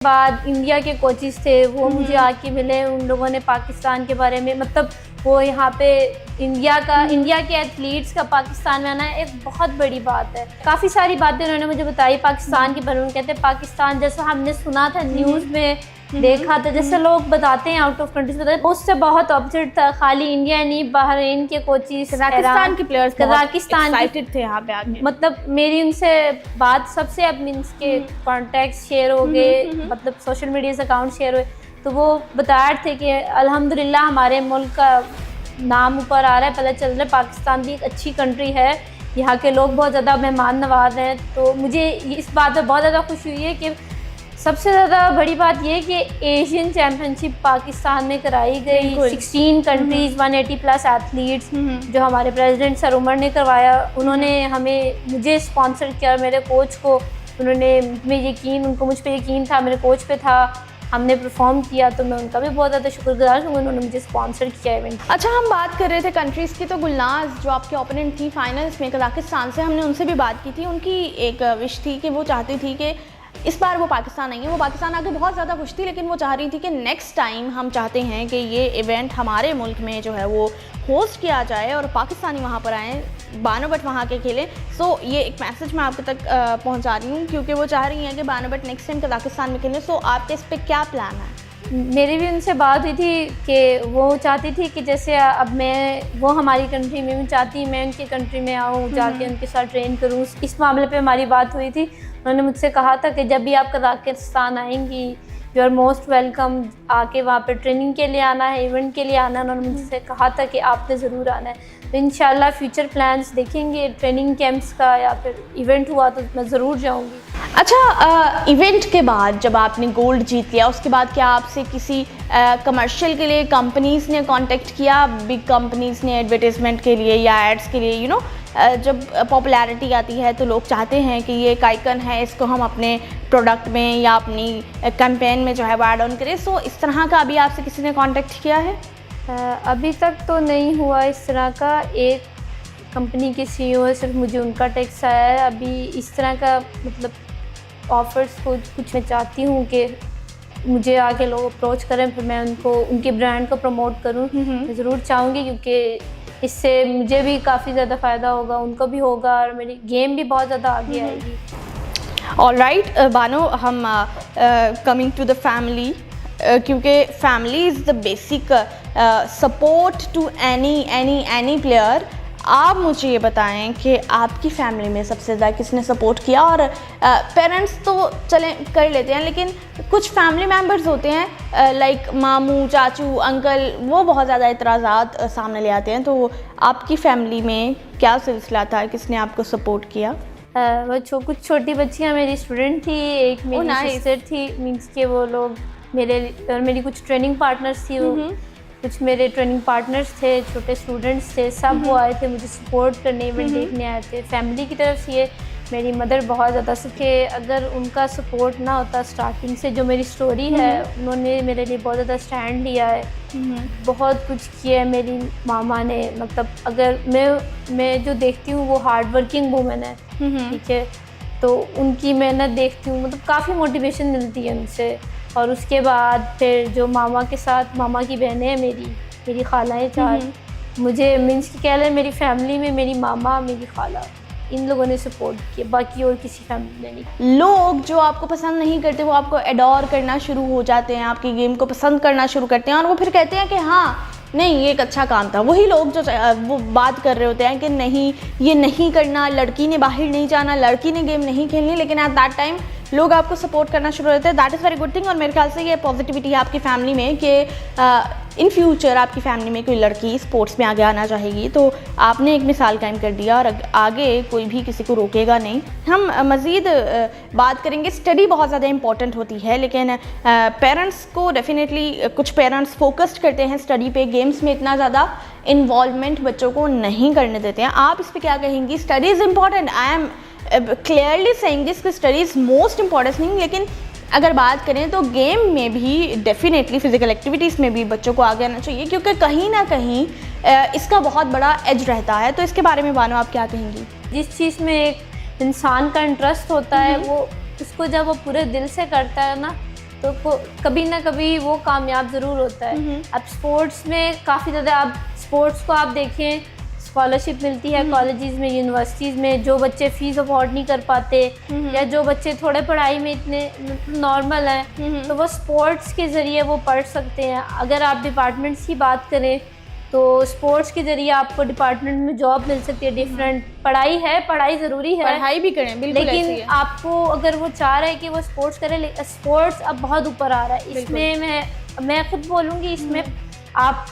बाद इंडिया के कोचेस थे वो मुझे आके मिले, उन लोगों ने पाकिस्तान के बारे में मतलब वो यहाँ पे इंडिया के एथलीट्स का पाकिस्तान में आना एक बहुत बड़ी बात है। काफ़ी सारी बातें उन्होंने मुझे बताई पाकिस्तान के बारे में। कहते हैं पाकिस्तान जैसा हमने सुना था न्यूज़ में देखा था, जैसे लोग बताते हैं आउट ऑफ कंट्रीज बताते हैं, उससे बहुत ऑपोजिट था। खाली इंडिया नहीं, बहरीन के कोचेस, कजाकिस्तान के प्लेयर्स कजाकिस्तान एक्साइटेड थे यहाँ पे आके। मतलब मेरी उनसे बात सबसे अब मीन्स के कॉन्टैक्ट शेयर हो गए, मतलब सोशल मीडिया से अकाउंट शेयर हुए, तो वो बता रहे थे कि अल्हम्दुलिल्लाह हमारे मुल्क का नाम ऊपर आ रहा है, पता चल रहा है पाकिस्तान भी एक अच्छी कंट्री है, यहाँ के लोग बहुत ज़्यादा मेहमान नवाज हैं। तो मुझे इस बात पर बहुत ज़्यादा खुशी हुई है कि सबसे ज़्यादा बड़ी बात ये है कि एशियन चैम्पियनशिप पाकिस्तान में कराई गई। 16 कंट्रीज़ 180+ एथलीट्स जो हमारे प्रेसिडेंट सर उमर ने करवाया, उन्होंने मुझे स्पॉन्सर किया, मेरे कोच को उन्होंने उनको मुझ पे यकीन था, मेरे कोच पे था, हमने परफॉर्म किया, तो मैं उनका भी बहुत ज़्यादा शुक्रगुजार हूँ, उन्होंने मुझे स्पॉन्सर किया इवेंट। अच्छा, हम बात कर रहे थे कंट्रीज़ की, तो गुलनाज जो आपके ओपोनेंट थी फाइनल्स में कजाकिस्तान से, हमने उनसे भी बात की थी। उनकी एक विश थी कि वो चाहती थी कि इस बार वो पाकिस्तान आई है, वो पाकिस्तान आके बहुत ज़्यादा खुश थी, लेकिन वो चाह रही थी कि नेक्स्ट टाइम हम चाहते हैं कि ये इवेंट हमारे मुल्क में जो है वो होस्ट किया जाए और पाकिस्तानी वहाँ पर आएँ, बानो भट्ट वहाँ के खेलें। सो ये एक मैसेज मैं आपके तक पहुँचा रही हूँ, क्योंकि वो चाह रही हैं कि Bano Bhatt next time Kazakhstan में खेलें। सो आपके इस पर क्या प्लान है? मेरी भी उनसे बात हुई थी कि वो चाहती थी कि जैसे अब वो हमारी कंट्री में भी चाहती, मैं उनकी कंट्री में आऊँ, जाके उनके साथ ट्रेन करूँ। इस मामले पे हमारी बात हुई थी। उन्होंने मुझसे कहा था कि जब भी आप कजाकिस्तान आएंगी, यू आर मोस्ट वेलकम, आके वहाँ पे ट्रेनिंग के लिए आना है, इवेंट के लिए आना है। उन्होंने मुझसे कहा था कि आपने ज़रूर आना है। तो इंशाल्लाह फ्यूचर प्लान्स देखेंगे, ट्रेनिंग कैंप्स का या फिर इवेंट हुआ तो मैं ज़रूर जाऊँगी। अच्छा, इवेंट के बाद जब आपने गोल्ड जीत लिया, उसके बाद क्या आपसे किसी कमर्शियल के लिए कंपनीज़ ने कांटेक्ट किया, बिग कंपनीज़ ने एडवर्टाइजमेंट के लिए या एड्स के लिए? जब पॉपुलैरिटी आती है तो लोग चाहते हैं कि ये एक आइकन है, इसको हम अपने प्रोडक्ट में या अपनी कैंपेन में जो है वो ऐड ऑन करें। सो इस तरह का अभी आपसे किसी ने कांटेक्ट किया है? अभी तक तो नहीं हुआ इस तरह का। एक कंपनी के CEO है, सिर्फ मुझे उनका टेक्स्ट आया है। अभी इस तरह का मतलब ऑफ़र्स कुछ मैं चाहती हूँ कि मुझे आके लोग अप्रोच करें, फिर मैं उनके ब्रांड को प्रमोट करूँ। मैं ज़रूर चाहूँगी, क्योंकि इससे मुझे भी काफ़ी ज़्यादा फ़ायदा होगा, उनको भी होगा और मेरी गेम भी बहुत ज़्यादा आगे आएगी। ऑलराइट बानो, हम कमिंग टू द फैमिली, क्योंकि family is the basic support to any player. आप मुझे ये बताएं कि आपकी फैमिली में सबसे ज़्यादा किसने सपोर्ट किया? और पेरेंट्स तो चलें कर लेते हैं, लेकिन कुछ फैमिली मेम्बर्स होते हैं लाइक मामू, चाचू, अंकल, वो बहुत ज़्यादा इतराज़ात सामने ले आते हैं। तो आपकी फैमिली में क्या सिलसिला था, किसने आपको सपोर्ट किया? कुछ छोटी बच्चियाँ मेरी स्टूडेंट थी, एक मेरी सिस्टर थी, मीन्स के वो लोग मेरी कुछ ट्रेनिंग पार्टनर्स थी, कुछ मेरे ट्रेनिंग पार्टनर्स थे, छोटे स्टूडेंट्स थे, सब वो आए थे मुझे सपोर्ट करने, इवेंट देखने आए थे। फैमिली की तरफ से मेरी मदर बहुत ज़्यादा सके, अगर उनका सपोर्ट ना होता स्टार्टिंग से, जो मेरी स्टोरी है, उन्होंने मेरे लिए बहुत ज़्यादा स्टैंड लिया है, बहुत कुछ किया है मेरी मामा ने। मतलब अगर मैं जो देखती हूँ वो हार्ड वर्किंग वूमेन है, ठीक है, तो उनकी मेहनत देखती हूँ, मतलब काफ़ी मोटिवेशन मिलती है उनसे। और उसके बाद फिर जो मामा के साथ, मामा की बहनें हैं मेरी खालाएँ 4, मुझे मीन्स की कह लें मेरी फैमिली में मेरी मामा, मेरी खाला, इन लोगों ने सपोर्ट किया, बाकी और किसी फैमिली ने नहीं। लोग जो आपको पसंद नहीं करते वो आपको एडोर करना शुरू हो जाते हैं, आपकी गेम को पसंद करना शुरू करते हैं, और वो फिर कहते हैं कि हाँ नहीं, ये एक अच्छा काम था। वही लोग जो वो बात कर रहे होते हैं कि नहीं, ये नहीं करना, लड़की ने बाहर नहीं जाना, लड़की ने गेम नहीं खेलनी, लेकिन एट दैट टाइम लोग आपको सपोर्ट करना शुरू होते हैं। That is very good thing. और मेरे ख्याल से ये पॉजिटिविटी है आपकी फैमिली में कि इन फ्यूचर आपकी फैमिली में कोई लड़की स्पोर्ट्स में आगे आना चाहेगी, तो आपने एक मिसाल कायम कर दिया और आगे कोई भी किसी को रोकेगा नहीं। हम मज़ीद बात करेंगे। स्टडी बहुत ज़्यादा इंपॉर्टेंट होती है, लेकिन पेरेंट्स को डेफिनेटली, कुछ पेरेंट्स फोकस्ड करते हैं स्टडी पे, गेम्स में इतना ज़्यादा इन्वॉल्वमेंट बच्चों को नहीं करने देते हैं। आप इस पर क्या कहेंगी? Study is important, I am clearly saying this कि study is most important thing, लेकिन अगर बात करें तो गेम में भी डेफिनेटली फिजिकल एक्टिविटीज़ में भी बच्चों को आगे आना चाहिए, क्योंकि कहीं ना कहीं इसका बहुत बड़ा एज रहता है। तो इसके बारे में बानो आप क्या कहेंगी? जिस चीज़ में एक इंसान का इंटरेस्ट होता है, वो उसको जब वो पूरे दिल से करता है ना, तो कभी ना कभी वो कामयाब ज़रूर होता है। अब स्पोर्ट्स में काफ़ी ज़्यादा, आप स्पोर्ट्स को आप देखें, स्कॉलरशिप मिलती है कॉलेजेस में, यूनिवर्सिटीज़ में। जो बच्चे फ़ीस अफोर्ड नहीं कर पाते या जो बच्चे थोड़े पढ़ाई में इतने नॉर्मल हैं, तो वो स्पोर्ट्स के ज़रिए वो पढ़ सकते हैं। अगर आप डिपार्टमेंट्स की बात करें तो स्पोर्ट्स के ज़रिए आपको डिपार्टमेंट में जॉब मिल सकती है। डिफरेंट पढ़ाई है, पढ़ाई ज़रूरी है, पढ़ाई भी करें, बिल्कुल, लेकिन आपको अगर वो चाह रहे हैं कि वो स्पोर्ट्स करे, स्पोर्ट्स अब बहुत ऊपर आ रहा है। इसमें मैं खुद बोलूँगी, इसमें आप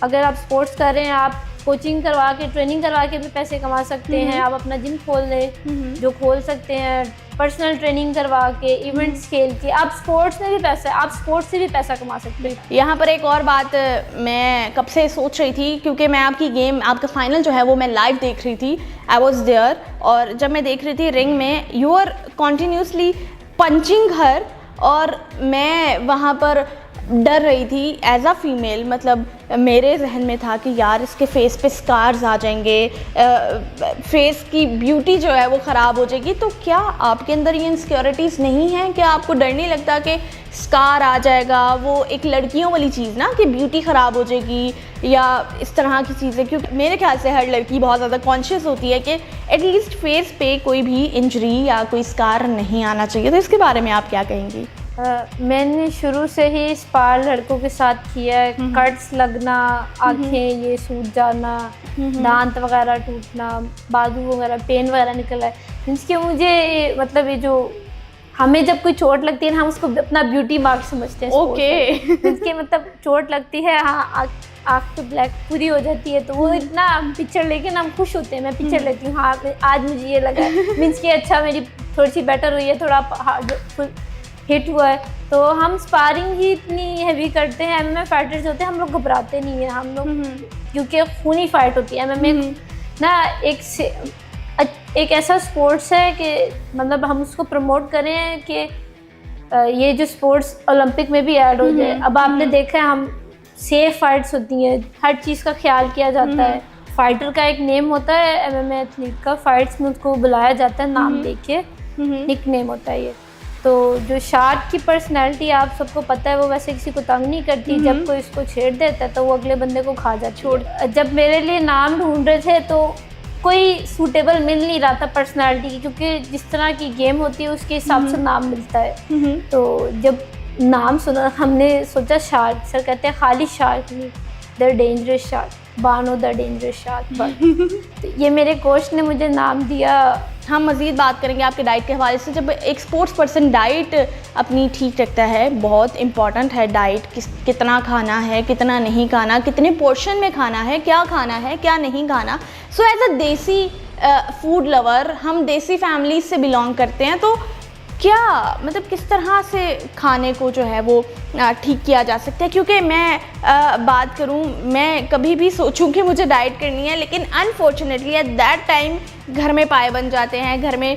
अगर आप स्पोर्ट्स कर रहे हैं, आप कोचिंग करवा के, ट्रेनिंग करवा के भी पैसे कमा सकते हैं। आप अपना जिम खोल लें, जो खोल सकते हैं, पर्सनल ट्रेनिंग करवा के, इवेंट्स खेल के, आप स्पोर्ट्स में भी पैसा, आप स्पोर्ट्स से भी पैसा कमा सकते हैं। यहाँ पर एक और बात मैं कब से सोच रही थी, क्योंकि मैं आपकी गेम, आपका फाइनल जो है वो मैं लाइव देख रही थी, आई वॉज देयर, और जब मैं देख रही थी रिंग में यू आर कॉन्टीन्यूसली पंचिंग हर, और मैं वहाँ पर डर रही थी एज अ फीमेल। मतलब मेरे जहन में था कि यार इसके फेस पे स्कार्स आ जाएंगे, फेस की ब्यूटी जो है वो ख़राब हो जाएगी। तो क्या आपके अंदर ये इनसिक्योरिटीज़ नहीं हैं? क्या आपको डर नहीं लगता कि स्कार आ जाएगा, वो एक लड़कियों वाली चीज़ ना, कि ब्यूटी ख़राब हो जाएगी या इस तरह की चीज़ें? क्योंकि मेरे ख्याल से हर लड़की बहुत ज़्यादा कॉन्शियस होती है कि एटलीस्ट फेस पे कोई भी इंजरी या कोई स्कार नहीं आना चाहिए। तो इसके बारे में आप क्या कहेंगी? मैंने शुरू से ही स्पार लड़कों के साथ किया है। कट्स लगना, आँखें ये सूज जाना, दांत वगैरह टूटना, बाजू वगैरह पेन वगैरह निकला है। इसके मुझे मतलब ये जो हमें जब कोई चोट लगती है ना, हम उसको अपना ब्यूटी मार्क समझते हैं। ओके। इसके मतलब चोट लगती है, हाँ आँख तो ब्लैक पूरी हो जाती है, तो वो इतना पिक्चर लेके ना हम खुश होते हैं। मैं पिक्चर लेती हूँ, हाँ आज मुझे ये लगा है, मीन्स कि अच्छा मेरी थोड़ी सी बेटर हुई है, थोड़ा हिट हुआ है। तो हम स्पारिंग ही इतनी हैवी करते हैं, एमएमए फाइटर्स होते हैं, हम लोग घबराते नहीं हैं हम लोग, क्योंकि खूनी फाइट होती है। एमएमए ना एक ऐसा स्पोर्ट्स है कि मतलब हम उसको प्रमोट करें कि ये जो स्पोर्ट्स ओलंपिक में भी ऐड हो जाए। अब आपने देखा है, हम सेफ फाइट्स होती हैं, हर चीज़ का ख्याल किया जाता है। फाइटर का एक नेम होता है, एमएमए एथलीट का फाइट्स में उसको बुलाया जाता है नाम देके, निक नेम होता है ये। तो जो शार्क की पर्सनैलिटी आप सबको पता है, वो वैसे किसी को तंग नहीं करती। जब कोई इसको छेड़ देता है तो वो अगले बंदे को खा जाती है। जब मेरे लिए नाम ढूंढ रहे थे तो कोई सूटेबल मिल नहीं रहा था पर्सनैलिटी की, क्योंकि जिस तरह की गेम होती है उसके हिसाब से नाम मिलता है। तो जब नाम सुना, हमने सोचा शार्क। सर कहते हैं खाली शार्क नहीं, the dangerous shark, Bano the dangerous shark. तो ये मेरे कोच ने मुझे नाम दिया। हम मज़ीद बात करेंगे आपके डाइट के हवाले से। जब एक स्पोर्ट्स पर्सन डाइट अपनी ठीक रखता है, बहुत इंपॉर्टेंट है डाइट, कितना खाना है, कितना नहीं खाना, कितने पोर्शन में खाना है, क्या खाना है, क्या नहीं खाना। सो एज अ देसी फूड लवर, हम देसी फैमिली से बिलोंग करते हैं, तो क्या मतलब किस तरह से खाने को जो है वो ठीक किया जा सकता है? क्योंकि मैं बात करूं, मैं कभी भी सोचूं कि मुझे डाइट करनी है, लेकिन अनफॉर्चुनेटली एट दैट टाइम घर में पाए बन जाते हैं, घर में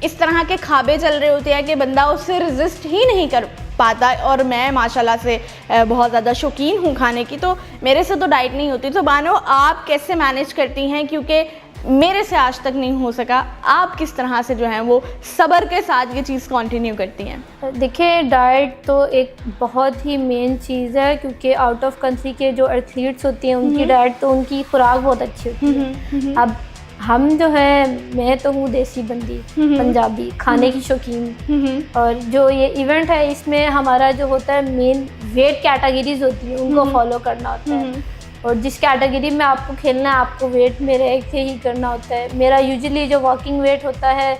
इस तरह के खाबे चल रहे होते हैं कि बंदा उससे रेजिस्ट ही नहीं कर पाता। और मैं माशाल्लाह से बहुत ज़्यादा शौकीन हूँ खाने की, तो मेरे से तो डाइट नहीं होती। तो बानो, आप कैसे मैनेज करती हैं? क्योंकि मेरे से आज तक नहीं हो सका। आप किस तरह से जो है वो सब्र के साथ ये चीज़ कंटिन्यू करती हैं? देखिए, डाइट तो एक बहुत ही मेन चीज़ है, क्योंकि आउट ऑफ कंट्री के जो एथलीट्स होती हैं उनकी डाइट तो उनकी खुराक बहुत अच्छी होती है। अब हम जो है, मैं तो हूँ देसी बंदी, पंजाबी खाने की शौकीन, और जो ये इवेंट है इसमें हमारा जो होता है मेन वेट कैटेगरीज होती है, उनको फॉलो करना होता है। और जिस कैटेगरी में आपको खेलना है, आपको वेट में रह के ही करना होता है। मेरा यूजुअली जो वॉकिंग वेट होता है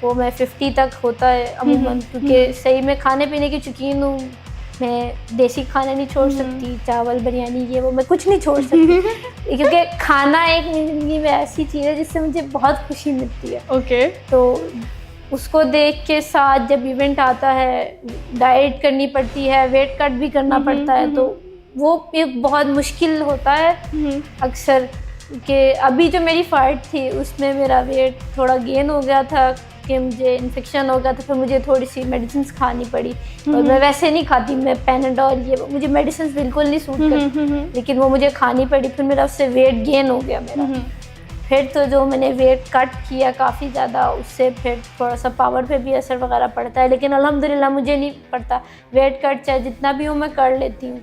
वो मैं 50 तक होता है अमूमन, क्योंकि सही में खाने पीने की शौकीन हूँ। मैं देसी खाना नहीं छोड़ सकती, चावल बिरयानी ये वो मैं कुछ नहीं छोड़ सकती, क्योंकि खाना एक ज़िंदगी में ऐसी चीज़ है जिससे मुझे बहुत खुशी मिलती है। ओके। तो उसको देख के साथ जब इवेंट आता है, डाइट करनी पड़ती है, वेट कट भी करना पड़ता है, तो वो एक बहुत मुश्किल होता है अक्सर। कि अभी जो मेरी फाइट थी उसमें मेरा वेट थोड़ा गेन हो गया था, कि मुझे इन्फेक्शन हो गया था, फिर मुझे थोड़ी सी मेडिसिन खानी पड़ी। और मैं वैसे नहीं खाती, मैं पैनाडोल ये मुझे मेडिसिन बिल्कुल नहीं सूट करती, लेकिन वो मुझे खानी पड़ी, फिर मेरा उससे वेट गेन हो गया मेरा। फिर तो जो मैंने वेट कट किया काफ़ी ज़्यादा, उससे फिर थोड़ा सा पावर पे भी असर वगैरह पड़ता है, लेकिन अल्हम्दुलिल्लाह मुझे नहीं पड़ता। वेट कट चाहे जितना भी हो मैं कर लेती हूँ।